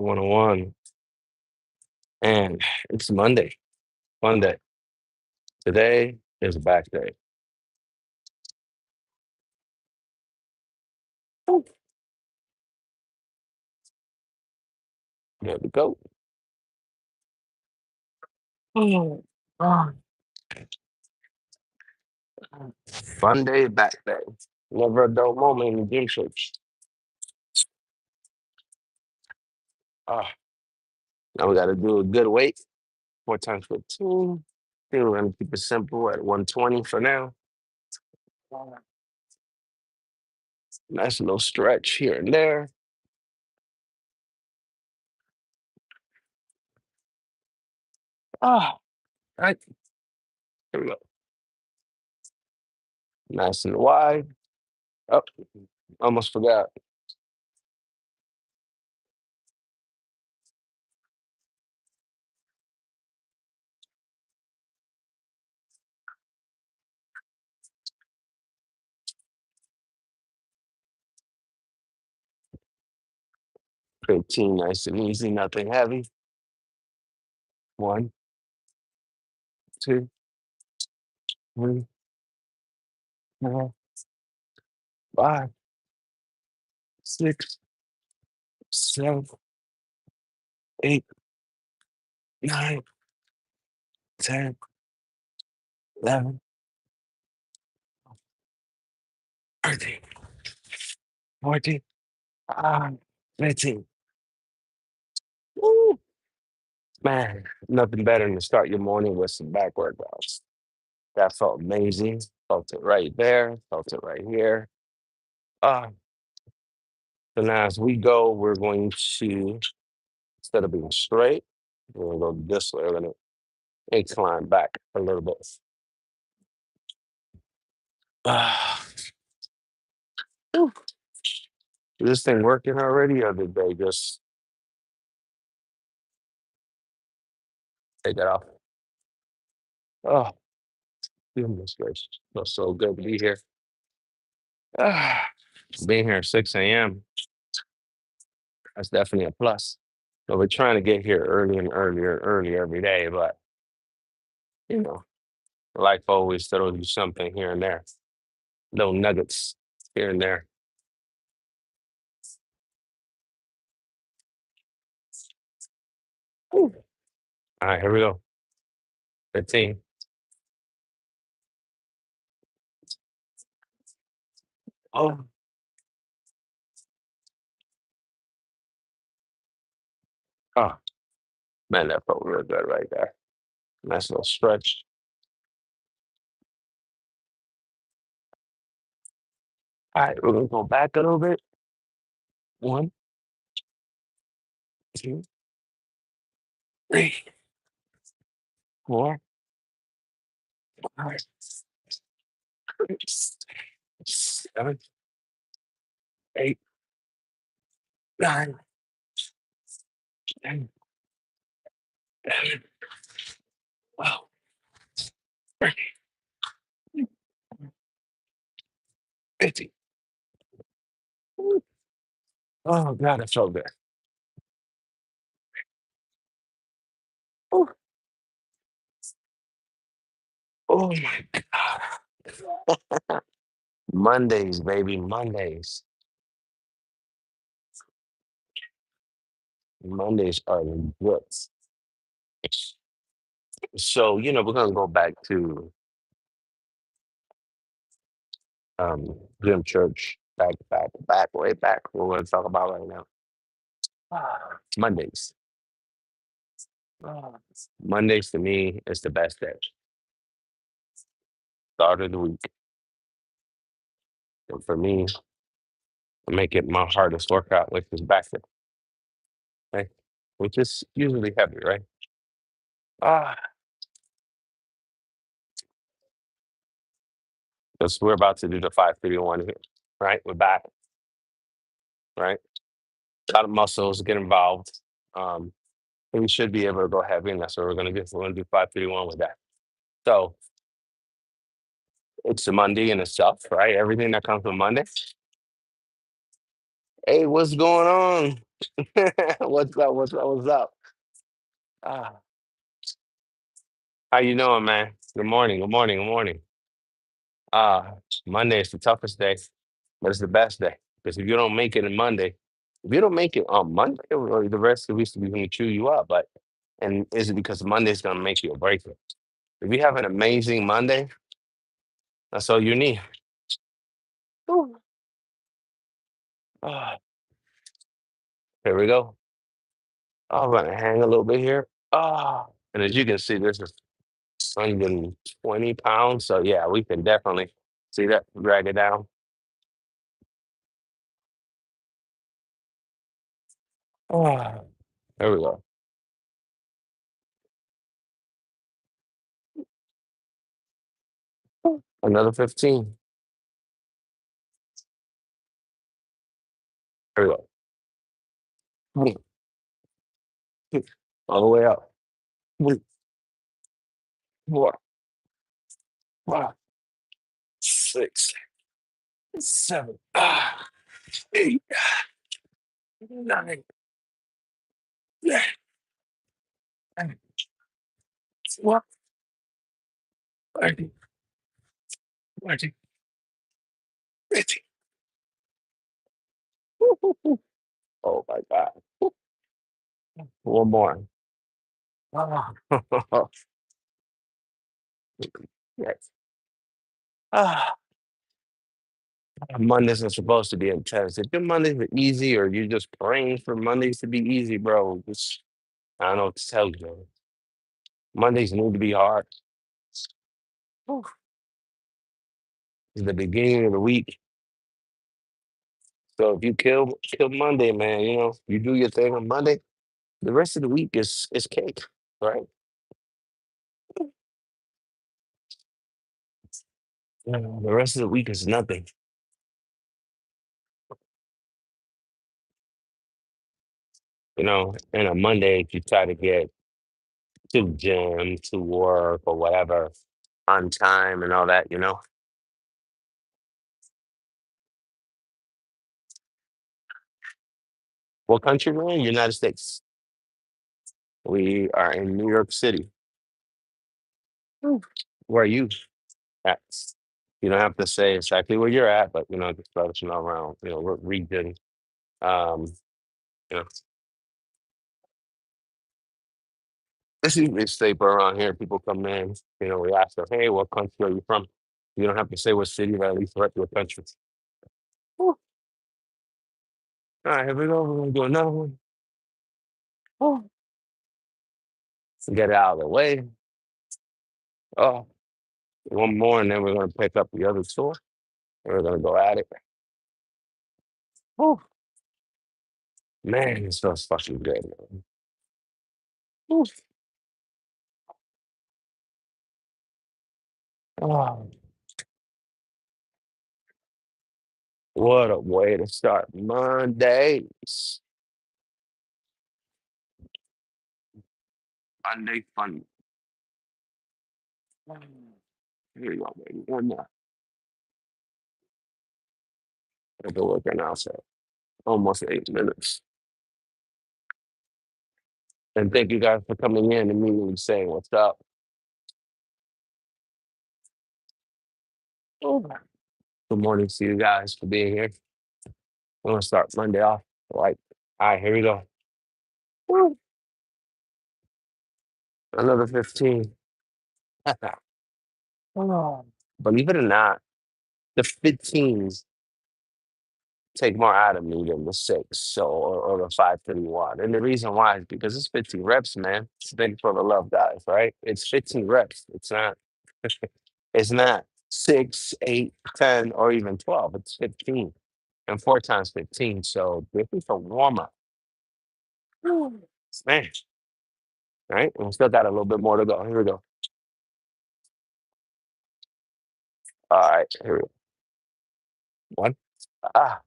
101. And it's Monday. Monday. Today is back day. Ooh, there we go. Oh, ah, Monday back day. Never a dull moment in the gym church. Ah, now we got to do a good weight. 4 times 15. Think we're going to keep it simple at 120 for now. Nice little stretch here and there. Ah, right. Here we go. Nice and wide. Oh, almost forgot. Fifteen, nice and easy, nothing heavy. 1, 2, 3, 4, 5, 6, 7, 8, 9, 10, 11, 13, 14, 15. Woo! Man, nothing better than to start your morning with some back workouts. That felt amazing. Felt it right there. Felt it right here. Uh, so now as we go, we're going to, instead of being straight, we're going to go this way. We're going to incline back a little bit. Uh, is this thing working already, or did they just take it off? Oh, goodness gracious. Feels so good to be here. Ah, being here at 6 a.m., that's definitely a plus. So we're trying to get here early and earlier and earlier every day, but you know, life always throws you something here and there, little nuggets here and there. Whew. All right, here we go. 15. Oh, oh, man, that felt real good right there. Nice little stretch. All right, we're gonna go back a little bit. 1, 2, 3, 4, 5, 6, 7, 8, 9, 10, 11, 12, 13, 15. Oh God, it felt good. Oh, oh my God. Mondays, baby, Mondays. Mondays are the goods. So, we're gonna go back to Gym Church, back, way back. What we're gonna talk about right now. Mondays. Ah, Mondays to me is the best day. Start of the week. And for me, I make it my hardest workout, which is back day, right? Which is usually heavy, right? Ah, because we're about to do the 531 here, right? We're back, right? A lot of muscles get involved. Um, and we should be able to go heavy, and that's what we're gonna do. We're gonna do 531 with that. So it's a Monday in itself, right? Everything that comes with Monday. Hey, what's going on? What's up? What's up? What's up? Ah, how you doing, man? Good morning. Good morning. Good morning. Ah, Monday is the toughest day, but it's the best day because if you don't make it on Monday, if you don't make it on Monday, or the rest of the week is going to chew you up. But and is it because Monday's going to make you or break it? If you have an amazing Monday, that's all you need. Ooh. Ah, here we go. Oh, I'm gonna hang a little bit here. Ah, and as you can see, this is 120 pounds. So yeah, we can definitely see that drag it down. Ah, there we go. Another 15. There we go. All the way up. Three, four, five, six, seven, 8, 9, 10, 12, 13, 14, 15. Oh my God. One more. Ah. Yes. Ah. Mondays are supposed to be intense. If your Mondays are easy or you're just praying for Mondays to be easy, bro, just, I don't know what to tell you. Mondays need to be hard. Whew. It's the beginning of the week. So if you kill Monday, man, you do your thing on Monday, the rest of the week is cake, right? The rest of the week is nothing. And on Monday, if you try to get to the gym, to work, or whatever on time and all that. What country we're in? United States. We are in New York City. Mm. Where are you at? You don't have to say exactly where you're at, but just let us know around, what region. Um, you know, this is a staple around here. People come in, we ask them, hey, what country are you from? You don't have to say what city, but at least what your country. Whew. All right, here we go. We're gonna do another one. Oh, get it out of the way. Oh, one more, and then we're gonna pick up the other two. And we're gonna go at it. Oh, man, this feels fucking good, man. Whew. Oh, what a way to start Mondays. Monday fun. Here we go, baby. One more. I'll go working out, so almost 8 minutes. And thank you guys for coming in and meeting and saying what's up. Oh, good morning to you guys for being here. I'm gonna start Monday off. Like, all right, here we go. Woo. Another 15. Oh. Believe it or not, the 15s take more out of me than the six, or the 531. And the reason why is because it's 15 reps, man. It's been for the love guys, right? It's 15 reps. It's not 6, 8, 10, or even 12. It's 15. And 4 times 15. So this is a warm-up. Man, right? And we still got a little bit more to go. Here we go. All right, here we go. One, ah,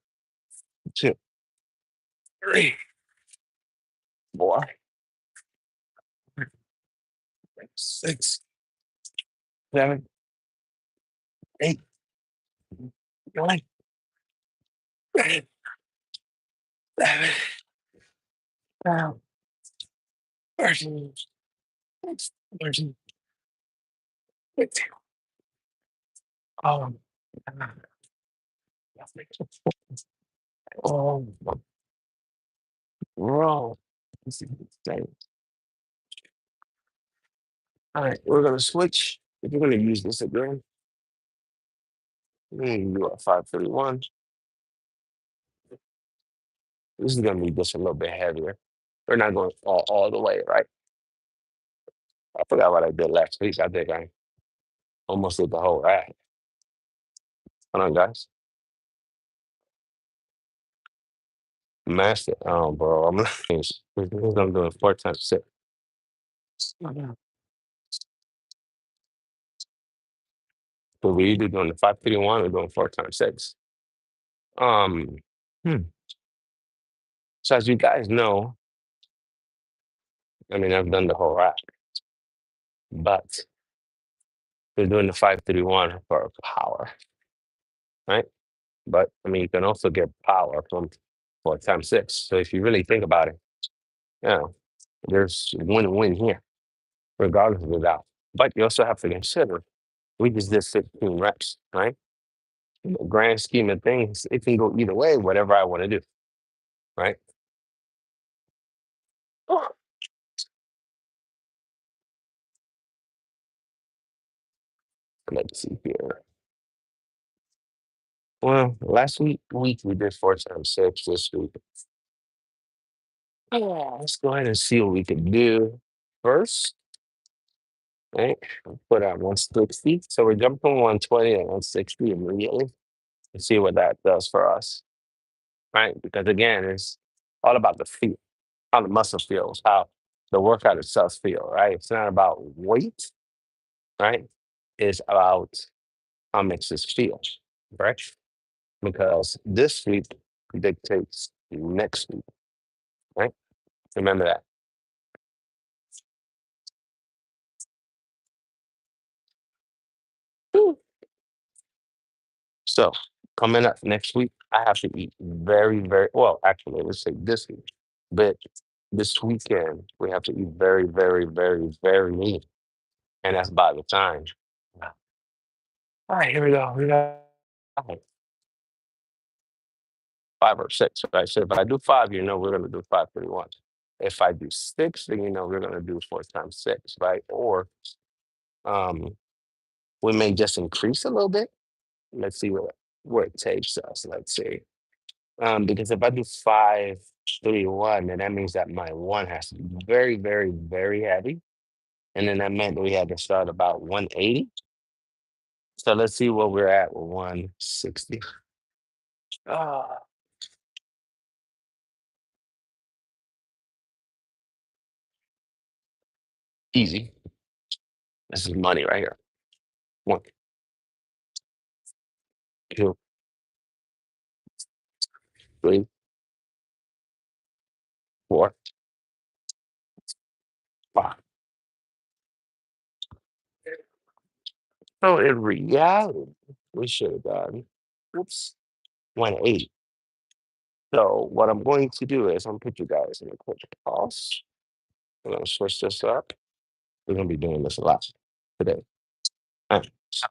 two, three, four, 6, 7, 8, 9, 10, 11, Oh, mercy. Mercy. Oh, oh, bro. This is insane. All right, we're gonna switch. If you're gonna use this again, we're gonna do a 531. This is gonna be just a little bit heavier. We're not going all the way, right? I forgot what I did last week. I think I almost did the whole rack. Hold on, guys. Master. Oh, bro, I'm not. I'm doing 4 times 6. So we either doing the 531 or doing 4 times 6. Um, hmm. So as you guys know, I mean, I've done the whole rack, but we're doing the 531 for power, right? But I mean, you can also get power from 4 times 6. So if you really think about it, yeah, there's win-win here, regardless of the doubt. But you also have to consider we just did 15 reps, right? In the grand scheme of things, it can go either way, whatever I want to do, right? Oh, let's see here. Well, last week we did 4 times 6. This week, oh, let's go ahead and see what we can do first, right? I'll put out 160. So we're jumping from 120 to 160 immediately and see what that does for us, right? Because again, it's all about the feel, how the muscle feels, how the workout itself feel, right? It's not about weight, right? It's about how makes this feel, right? Because this week dictates next week, right? Remember that. Woo. So coming up next week, I have to eat very, very well. Actually, let's say this week, but this weekend we have to eat very, very, very, very lean, and that's by the time. All right, here we go. We got five 5 or 6, right? So if I do 5, we're gonna do 531. If I do 6, then we're gonna do 4 times 6, right? Or um, we may just increase a little bit. Let's see where it takes us. Let's see. Because if I do 531, then that means that my one has to be very, very, very heavy. And then that meant we had to start about 180. So let's see where we're at with 160. Ah, easy. This is money right here. 1, 2, 3, 4, 5. So in reality, we should have done, oops, 180. So what I'm going to do is I'm gonna put you guys in a quick pause. I'm gonna switch this up. We're gonna be doing this a lot today. So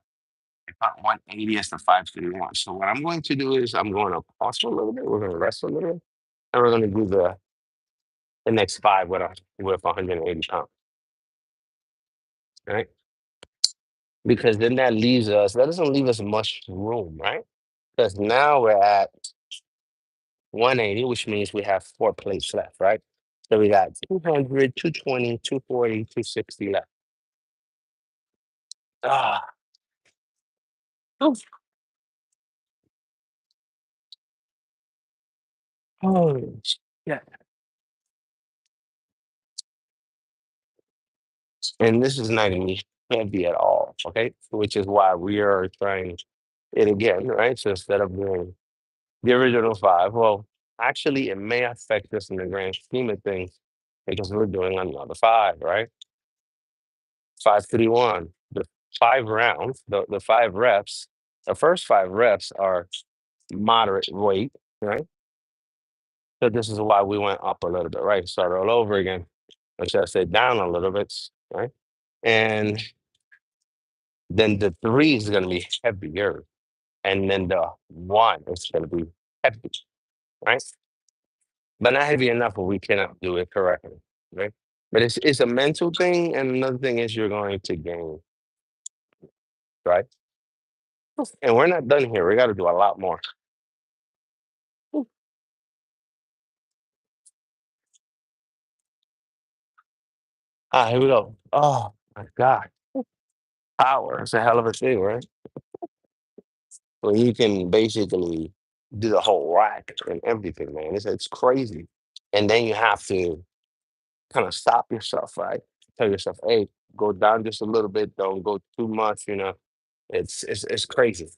we got 180 is the 531. So what I'm going to do is I'm going to pause for a little bit. We're gonna rest a little bit, and we're gonna do the next 5 with 180 pounds. Right? Because then that doesn't leave us much room, right? Because now we're at 180, which means we have 4 plates left, right? So we got 200, 220, 240, 260 left. Ah, oof. Oh, yeah. And this is not gonna be heavy at all, okay? Which is why we are trying it again, right? So instead of doing the original 5, well, actually, it may affect us in the grand scheme of things because we're doing another 5, right? 531. The 5 rounds, the 5 reps, the first 5 reps are moderate weight, right? So this is why we went up a little bit, right? Start all over again. Or should I say down a little bit, right? And then the three is going to be heavier. And then the one is going to be heavy, right? But not heavy enough where we cannot do it correctly, right? But it's a mental thing, and another thing is you're going to gain, right? And we're not done here. We got to do a lot more. Here we go. Oh my God, power! It's a hell of a thing, right? When you can basically do the whole rack and everything, man. It's crazy. And then you have to kind of stop yourself, right? Tell yourself, hey, go down just a little bit. Don't go too much. It's crazy.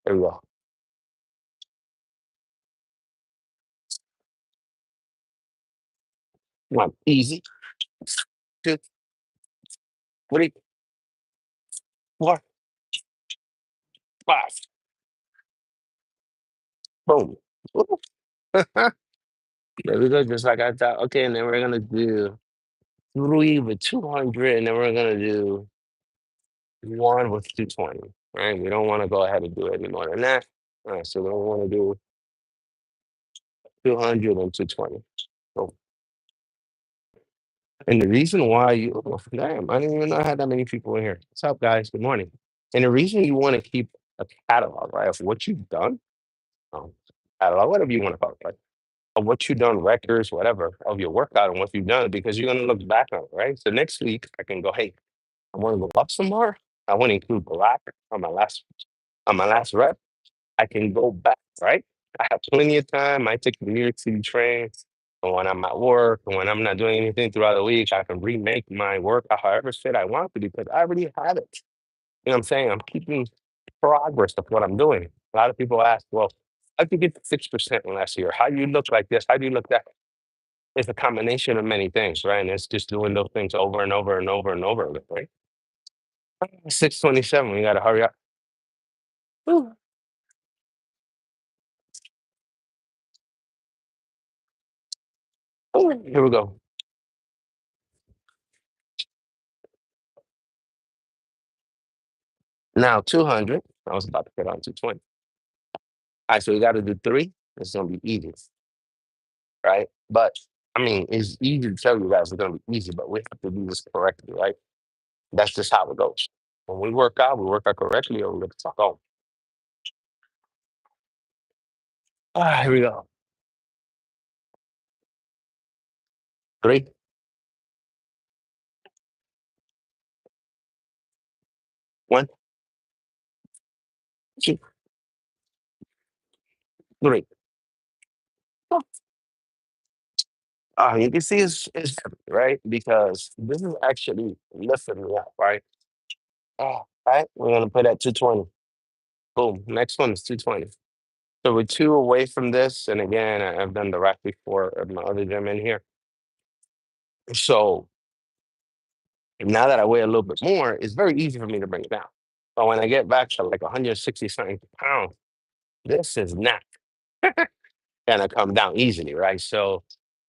There we go. One easy. Two, three, four, five. Boom. Woo. There we go. Just like I thought. Okay, and then we're gonna do three with 200, and then we're gonna do one with 220. Right? We don't want to go ahead and do any more than that. All right, so we don't want to do 200 and 220. So, and the reason why you, oh, damn, I didn't even know I had that many people in here. What's up, guys? Good morning. And the reason you want to keep a catalog, right, of what you've done, um, catalog, whatever you want to call it, right, of what you've done, records, whatever, of your workout and what you've done, because you're going to look back on it, right? So next week, I can go, hey, I want to go up some more. I want to include black on my last rep. I can go back, right? I have plenty of time. I take the New York City train. And when I'm at work and when I'm not doing anything throughout the week, I can remake my workout however fit I want to because I already have it. You know what I'm saying? I'm keeping progress of what I'm doing. A lot of people ask, well, how did you get to 6% last year? How do you look like this? How do you look that? It's a combination of many things, right? And it's just doing those things over and over and over and over again, right? 627, we got to hurry up. Whew. Here we go. Now 200. I was about to put on 220. All right, so we got to do three. It's going to be easy, right? But I mean, it's easy to tell you guys it's going to be easy, but we have to do this correctly, right? That's just how it goes. When we work out correctly or we look fuck on. Here we go. Three, one, two, three. You can see it's heavy, right? Because this is actually lifting me up, right? Right. We're gonna put at 220. Boom. Next one is 220. So we're two away from this. And again, I've done the rack before at my other gym in here. So now that I weigh a little bit more, it's very easy for me to bring it down. But when I get back to like 160 something pounds, this is not gonna come down easily, right? So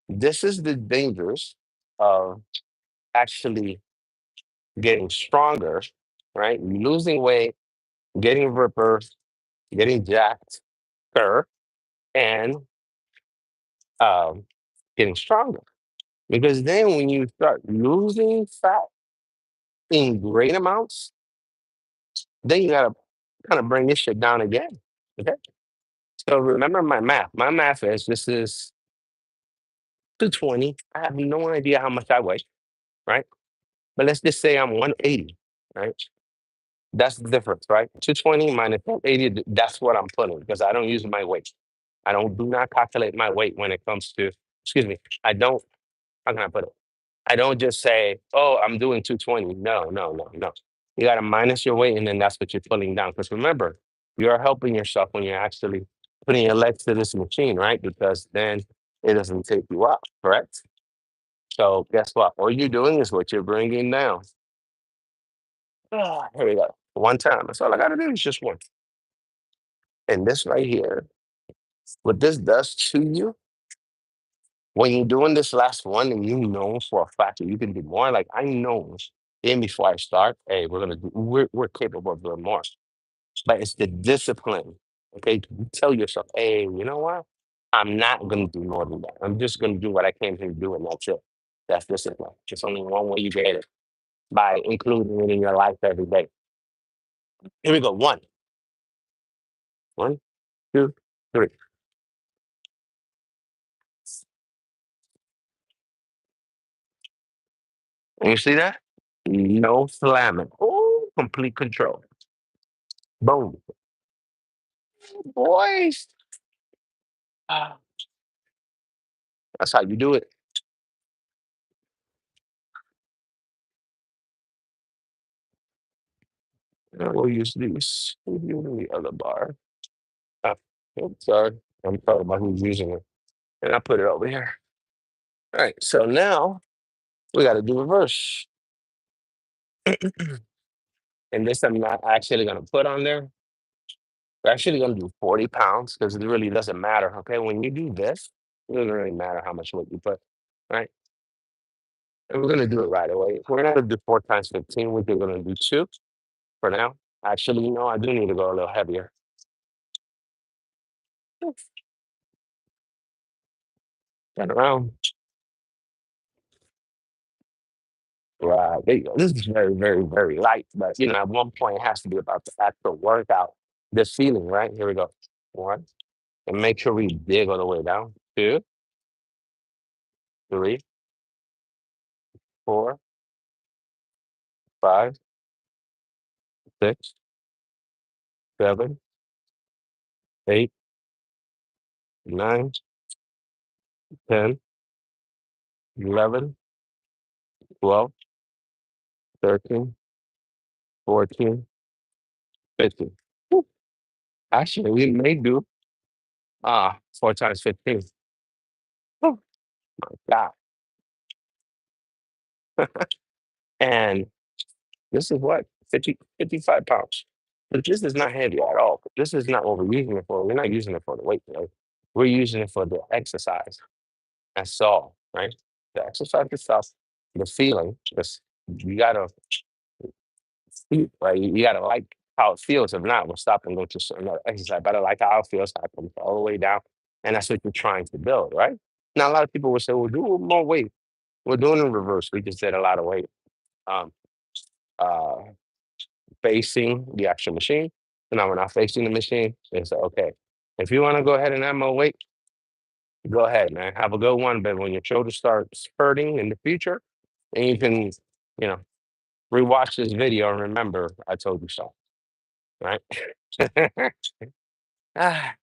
this is the dangers of actually getting stronger, right? Losing weight, getting rippers, getting jacked, and um, getting stronger. Because then when you start losing fat in great amounts, then you gotta kind of bring this shit down again. Okay. So remember my math. My math is this is 220. I have no idea how much I weigh, right? But let's just say I'm 180, right? That's the difference, right? 220 minus 180, that's what I'm putting because I don't use my weight. I don't do not calculate my weight when it comes to, excuse me, I don't, how can I put it? I don't just say, oh, I'm doing 220. No, no, no, no. You got to minus your weight and then that's what you're pulling down. Because remember, you're helping yourself when you're actually putting your legs to this machine, right? Because then it doesn't take you up, correct? So guess what? All you're doing is what you're bringing down. Here we go. One time. That's all I got to do is just one. And this right here What this does to you when you're doing this last one and you know for a fact that you can do more, like I know even before I start, hey, we're capable of doing more. But it's the discipline. Okay. To tell yourself, hey, you know what? I'm not gonna do more than that. I'm just gonna do what I came here to do, and that's it. That's discipline. It's only one way you get it by including it in your life every day. Here we go. One, two, three. And you see that? No slamming. Oh, complete control. Boom. Boys. Ah, that's how you do it. And we'll use these. We'll use the other bar. Ah, oops, sorry. I'm talking about who's using it. And I put it over here. All right. So now we got to do reverse. And this I'm not actually going to put on there. We're actually going to do 40 pounds because it really doesn't matter. Okay. When you do this, it doesn't really matter how much weight you put. Right. And we're going to do it right away. We're not going to do 4 times 15. We're going to do two for now. Actually, I do need to go a little heavier. Turn around. Right. There you go. This is very, very, very light. But, at one point, it has to be about the actual workout. The feeling, right? Here we go. One. And make sure we dig all the way down. Two, three, four, five, six, seven, eight, nine, 10, 11, 12, 13, 14, 15. Woo. Actually, we may do 4 times 15. Oh my God. And this is what? 55 pounds. But this is not heavy at all. This is not what we're using it for. We're not using it for the weight, right? We're using it for the exercise. That's all, right? The exercise itself, the feeling, just you gotta feel, right? You gotta like how it feels. If not, we'll stop and go to another exercise. But I like how it feels. I come all the way down. And that's what you're trying to build, right? Now a lot of people will say, well, do more weight. We're doing in reverse. We just did a lot of weight. Um, uh, Facing the actual machine. So now we're not facing the machine. It's okay. If you want to go ahead and add more weight, go ahead, man. Have a good one. But when your shoulders start hurting in the future, and you can, you know, rewatch this video and remember I told you so. Right? Ah,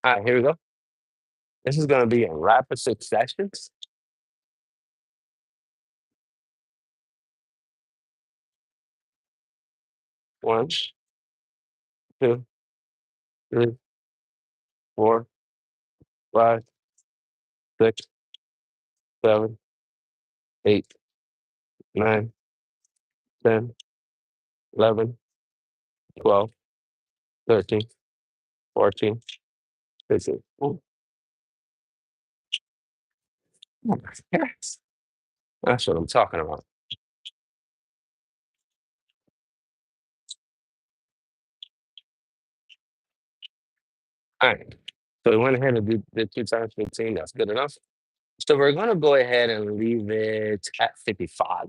all right, here we go. This is gonna be in rapid successions. One, two, three, four, five, six, seven, eight, nine, 10, 11, 12, 13, 14, 15. Ooh, yes. That's what I'm talking about. All right. So we went ahead and did 2 times 15. That's good enough. So we're gonna go ahead and leave it at 55.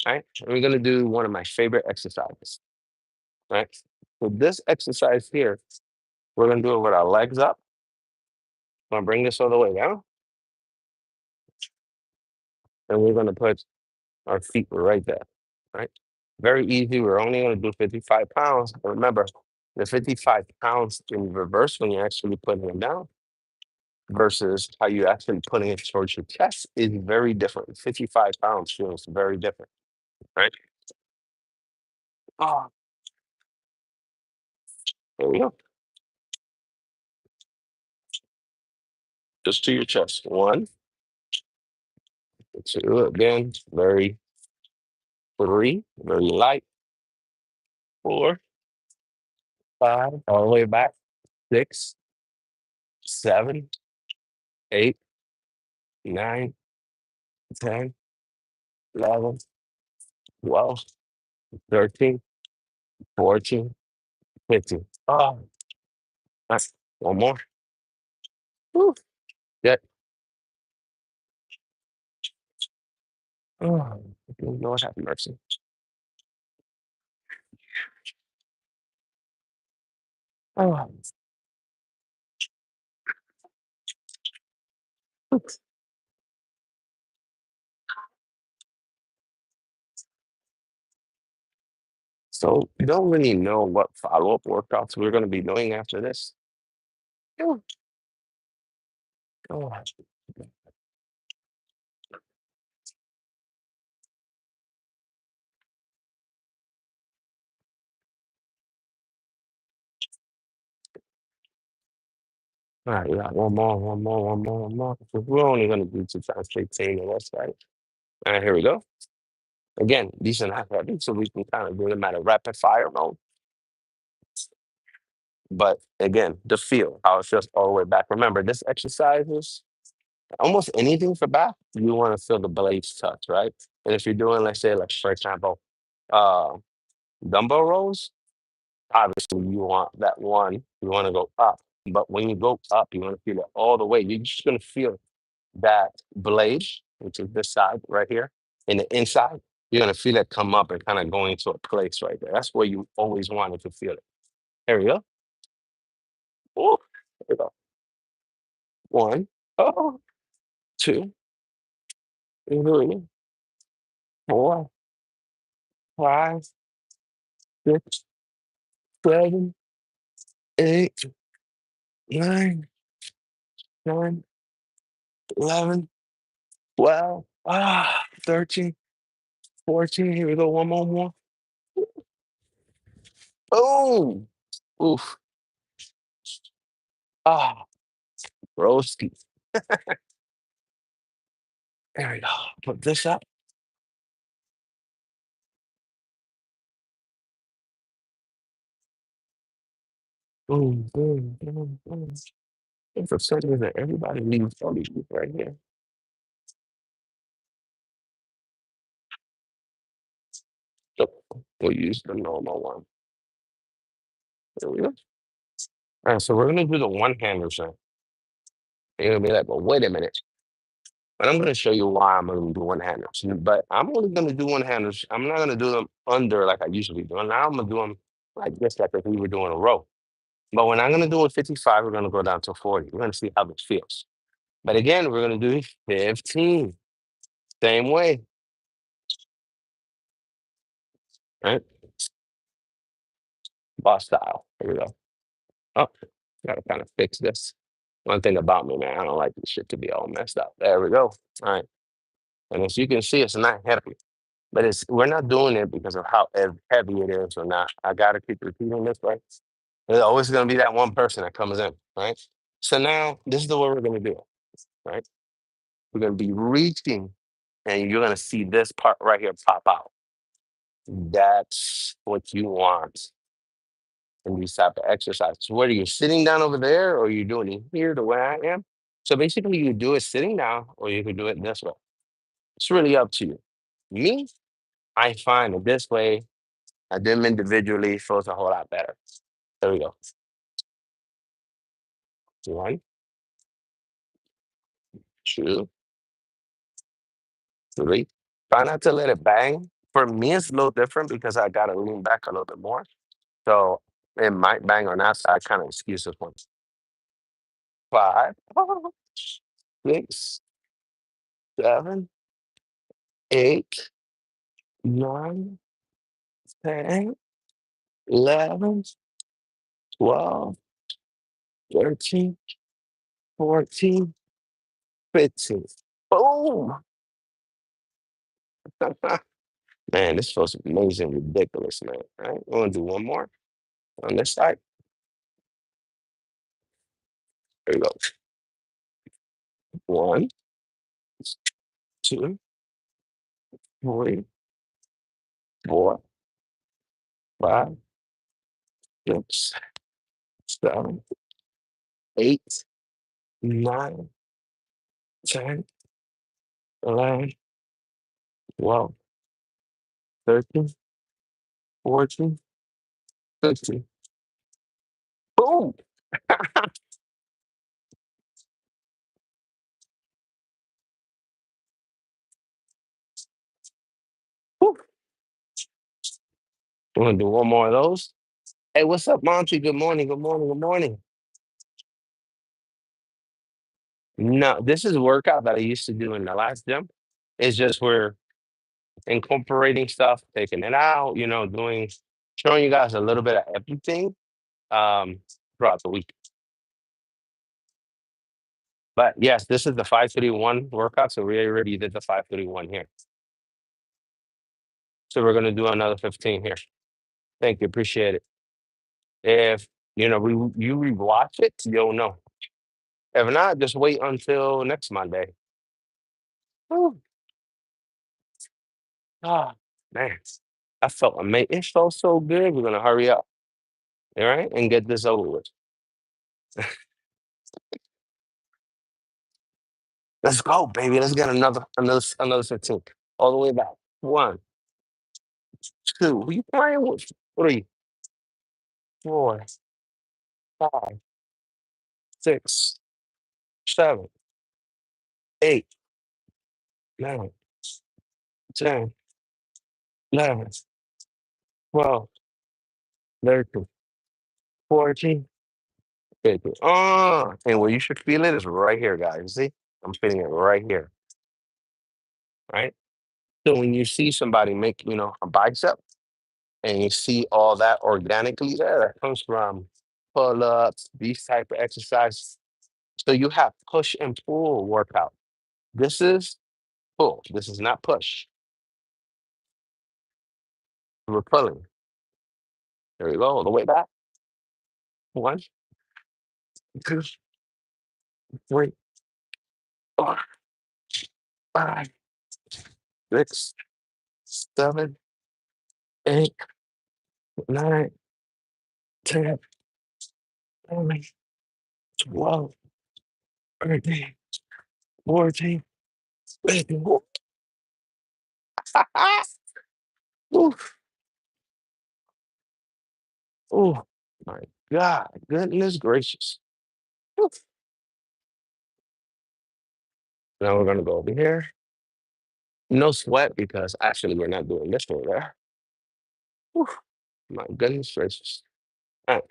Right. And we're gonna do one of my favorite exercises. Right. So this exercise here, we're gonna do it with our legs up. I'm gonna bring this all the way down, and we're gonna put our feet right there. Right. Very easy. We're only gonna do 55 pounds. But remember, the 55 pounds in reverse when you're actually putting them down versus how you actually putting it towards your chest is very different. 55 pounds feels very different, right? Oh, there we go. Just to your chest. One, two, again, very three, very light. Four, five, all the way back. Six, 7, 8, 9, 10, 11, 12, 13, 14, 15. Oh, nice. One more. Woo. Good. Oh, Lord have mercy. Oh. So you don't really know what follow-up workouts we're going to be doing after this? Oh, oh. All right, we got one more, one more, one more, one more. So we're only going to do 2 times 15 of this, right? All right, here we go. Again, these are not heavy, so we can kind of do them at a rapid fire mode. But again, the feel, how it feels all the way back. Remember, this exercise is almost anything for back, you want to feel the blades touch, right? And if you're doing, let's say, like for example, uh, dumbbell rows, obviously you want that one, you want to go up. But when you go up, you want to feel it all the way. You're just going to feel that blade, which is this side right here, in the inside. You're going to feel it come up and kind of go into a place right there. That's where you always wanted to feel it. There we go. Oh, there we go. One, oh, two, three, 4, 5, 6, 7, 8, 9, 10, 11, 12, 13, 14. Here we go. One more. Boom. Oof. Ah, roasty. There we go. Put this up. Boom, boom, boom, boom. And for some reason, everybody leaves all these people right here. So we'll use the normal one. There we go. All right, so we're gonna do the one-handers now. You're gonna be like, well, wait a minute. But I'm gonna show you why I'm gonna do one-handers. But I'm only gonna do one-handers. I'm not gonna do them under like I usually do. Now I'm gonna do them like this, like if we were doing a row. But when I'm gonna do it 55, we're gonna go down to 40. We're gonna see how this feels. But again, we're gonna do 15. Same way, right? Boss style. Here we go. Oh, gotta kind of fix this. One thing about me, man, I don't like this shit to be all messed up. There we go. All right. And as you can see, it's not heavy. But it's we're not doing it because of how heavy it is or not. I gotta keep repeating this, right? There's always gonna be that one person that comes in, right? So now this is the way we're gonna do it, right? We're gonna be reaching, and you're gonna see this part right here pop out. That's what you want in these type of exercises. Whether you're sitting down over there or you're doing it here the way I am. So basically, you do it sitting down, or you can do it this way. It's really up to you. Me, I find that this way, I do them individually feels a whole lot better. There we go. 1, 2, 3. Try not to let it bang. For me, it's a little different because I gotta lean back a little bit more. So it might bang or not. So I kind of excuse this one. 5, 6, 7, 8, 9, 10, 11, 12, 13, 14, 15. Boom. Man, this feels amazing, ridiculous, man. All right, we're gonna do one more on this side. There we go. 1, 2, 3, 4, 5, 6, 7, 8, 9, 10, 11, 12, 13, 14, 15. Boom! Woo. We're gonna do one more of those. Hey, what's up, Monty? Good morning, good morning, good morning. No, this is a workout that I used to do in the last gym. It's just we're incorporating stuff, taking it out, showing you guys a little bit of everything um throughout the week. But yes, this is the 531 workout. So we already did the 531 here. So we're gonna do another 15 here. Thank you, appreciate it. If you rewatch it, you'll know. If not, just wait until next Monday. Whew. Ah, man, I felt amazing. It felt so good. We're gonna hurry up, all right, and get this over with. Let's go, baby. Let's get another 15. All the way back. 1, 2. Who you playing with? 3, 4, 5, 6, 7, 8, 9, 10, 11, 12, 13, 14, 15. And where you should feel it is right here, guys. See? I'm feeling it right here. Right? So when you see somebody make, a bicep and you see all that organically there, that comes from pull-ups, these type of exercises. So you have push and pull workout. This is pull. This is not push. We're pulling. There we go. All the way back. 1, 2, 3, 4, 5, 6, 7, 8, 9, 10, 11, 12, 13, 14, 15. Ooh, ooh, my God, goodness gracious. Ooh. Now we're gonna go over here. No sweat because actually we're not doing this over there. Ooh, my goodness gracious. All right,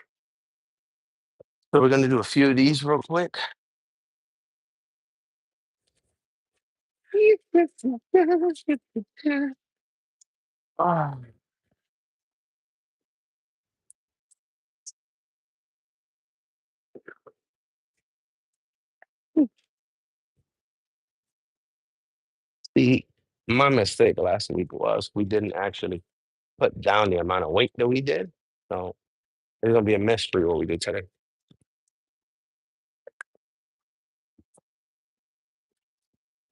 so we're gonna do a few of these real quick. Ah, see, my mistake last week was we didn't actually put down the amount of weight that we did. So it's gonna be a mystery what we do today.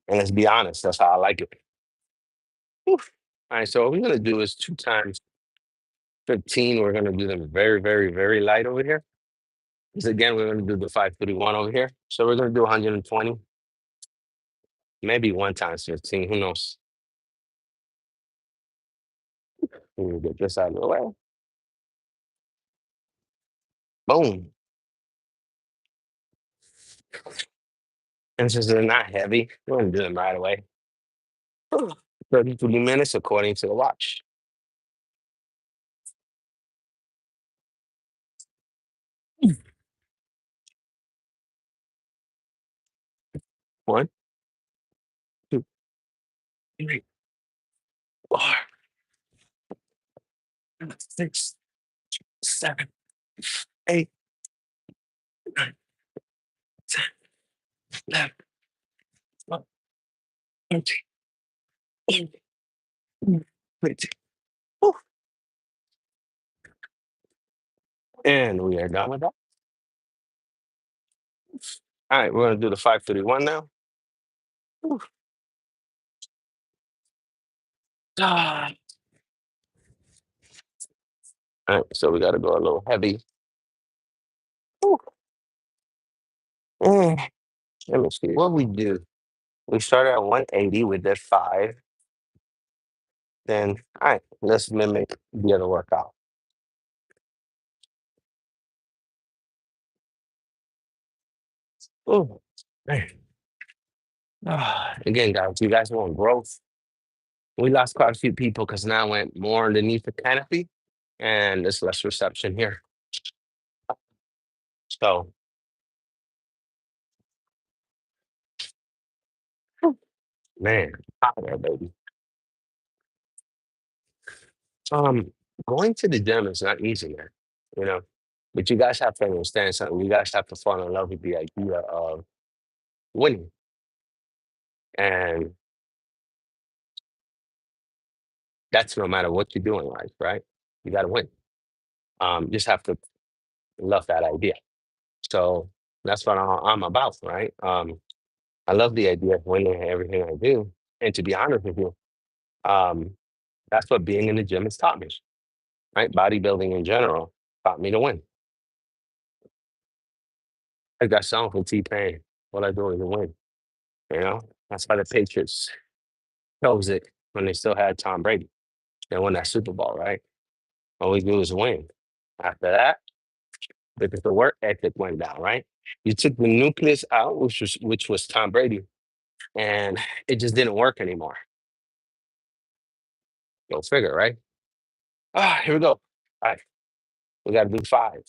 And let's be honest, that's how I like it. Whew. All right, so what we're gonna do is 2 times 15. We're gonna do them very, very, very light over here. Because again, we're gonna do the 531 over here. So we're gonna do 120, maybe 1 times 15. Who knows? Let me get this out of the way. Boom. And since they're not heavy, we're gonna do them right away. 33 minutes according to the watch. 1, 2, 3, 4, 6, 7, 8, 9, 10, 11, 12, 13, 14, 15. Whew. And we are done with that. All right, we're gonna do the 531 now. Whew. Ah. All right, so we gotta go a little heavy. Whew. Mm. Let me see. What we do? We started at 180. We did 5. Then, all right, let's mimic the other workout. Oh, man. Again, guys, you guys want growth? We lost quite a few people because now I went more underneath the canopy and there's less reception here. So, whew, man, hot there, baby. Um, Going to the gym is not easy, man. You know, but you guys have to understand something. You guys have to fall in love with the idea of winning, and that's no matter what you do in life, right? You got to win. Just have to love that idea. So that's what I'm about, right? I love the idea of winning in everything I do, and to be honest with you, um, that's what being in the gym has taught me, right? Bodybuilding in general taught me to win. I got something from T-Pain. What I do is to win. You know, that's why the Patriots chose it when they still had Tom Brady. They won that Super Bowl, right? All we do is win. After that, because the work ethic went down, right? You took the nucleus out, which was Tom Brady, and it just didn't work anymore. Go figure, right? Here we go. All right, we got to do 5.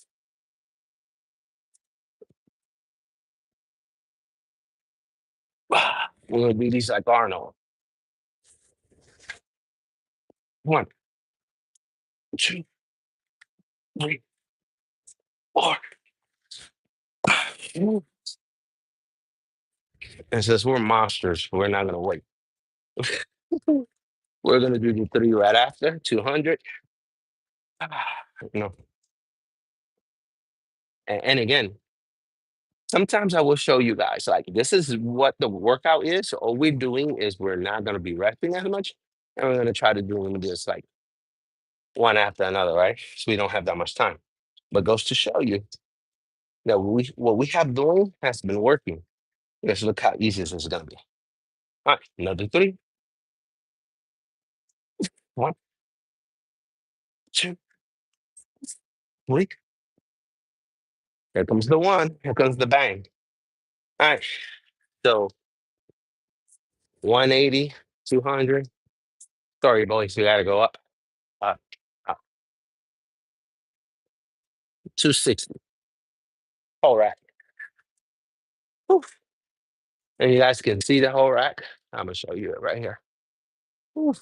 We're gonna do these like Arnold. 1, 2, 3, 4. And since we're monsters, we're not gonna wait. We're gonna do the 3 right after 200. You know, and again, sometimes I will show you guys like this is what the workout is. So all we're doing is we're not gonna be resting as much, and we're gonna try to do them just like one after another, right? So we don't have that much time. But goes to show you that what we have doing has been working. Just look how easy this is gonna be. All right, another 3. 1, 2, 3. Here comes the 1. Here comes the bang. All right. So 180, 200. Sorry, boys, we gotta go up. Uh, uh, 260. Whole rack. Whew. And you guys can see the whole rack. I'm gonna show you it right here. Whew.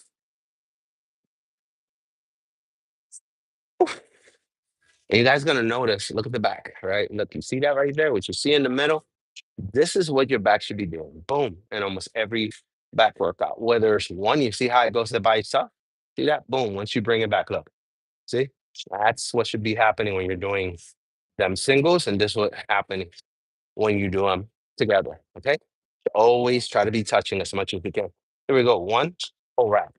And you guys gonna notice, look at the back, right? Look, you see that right there? What you see in the middle? This is what your back should be doing. Boom. In almost every back workout. Whether it's one, you see how it goes there by itself? See that? Boom. Once you bring it back, look. See? That's what should be happening when you're doing them singles, and this what happening when you do them together. Okay. Always try to be touching as much as you can. Here we go. 1, whole rack,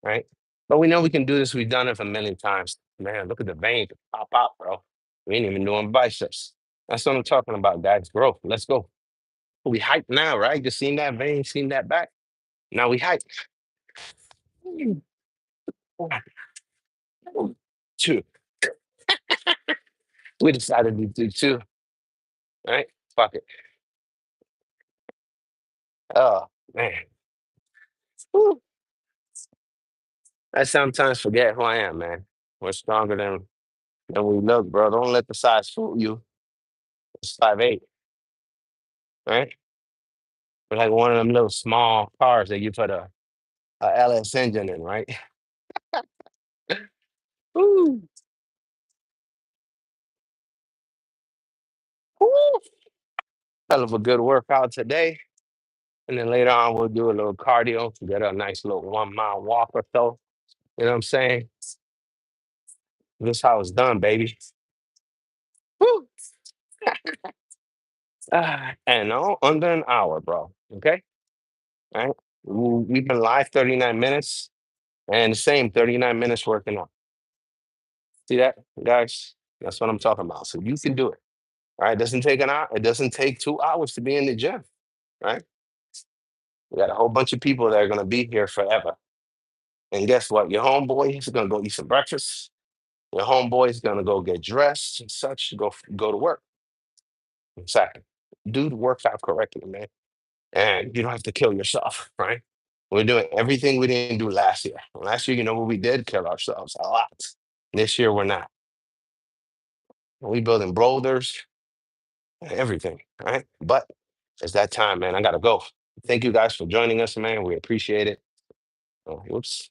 right? But we know we can do this. We've done it a million times. Man, look at the vein pop out, bro. We ain't even doing biceps. That's what I'm talking about, guys. Growth. Let's go. We hype now, right? Just seen that vein, seen that back. Now we hype. 1, 2. We decided to do 2, right? Fuck it. Oh, man. Whew. I sometimes forget who I am, man. We're stronger than we look, bro. Don't let the size fool you. It's 5'8", right? We're like one of them little small cars that you put a LS engine in, right? Woo. Woo. Hell of a good workout today. And then later on, we'll do a little cardio, get a nice little 1 mile walk or so. You know what I'm saying? This is how it's done, baby. Woo. And all under an hour, bro. Okay? All right? We've been live 39 minutes and the same 39 minutes working out. See that, guys? That's what I'm talking about. So you can do it. Right? It doesn't take an hour. It doesn't take 2 hours to be in the gym. Right? We got a whole bunch of people that are gonna be here forever. And guess what? Your homeboy is gonna go eat some breakfast. Your homeboy is gonna go get dressed and such. Go to work. Exactly. Do the workout correctly, man. And you don't have to kill yourself, right? We're doing everything we didn't do last year. Last year, you know what we did? Kill ourselves a lot. This year, we're not. We building boulders and everything, right? But it's that time, man. I gotta go. Thank you guys for joining us, man. We appreciate it. Oh, whoops.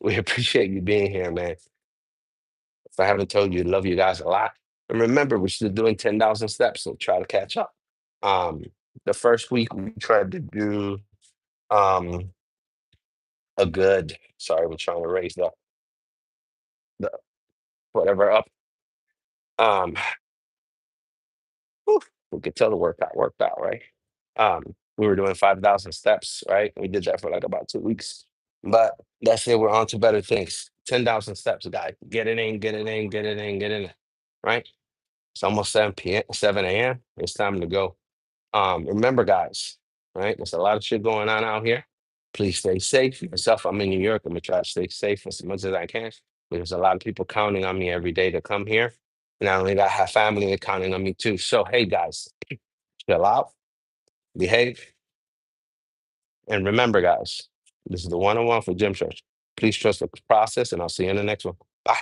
We appreciate you being here, man. If I haven't told you, love you guys a lot. And remember, we're still doing 10,000 steps, so try to catch up. Um, the first week we tried to do um a good, sorry, we're trying to raise the whatever up. Um, whew, we could tell the workout worked out, right? We were doing 5,000 steps, right? We did that for like about 2 weeks. But that's it. We're on to better things. 10,000 steps, guys. Get it in, get it in, get it in, get it in. Right? It's almost 7 p.m., 7 a.m. It's time to go. Remember, guys, right? There's a lot of shit going on out here. Please stay safe. Myself, I'm in New York. I'm gonna try to stay safe as much as I can. There's a lot of people counting on me every day to come here. Not only that, I have family that counting on me too. So, hey, guys, chill out, behave, and remember, guys, this is the one-on-one for Gym Church. Please trust the process, and I'll see you in the next one. Bye.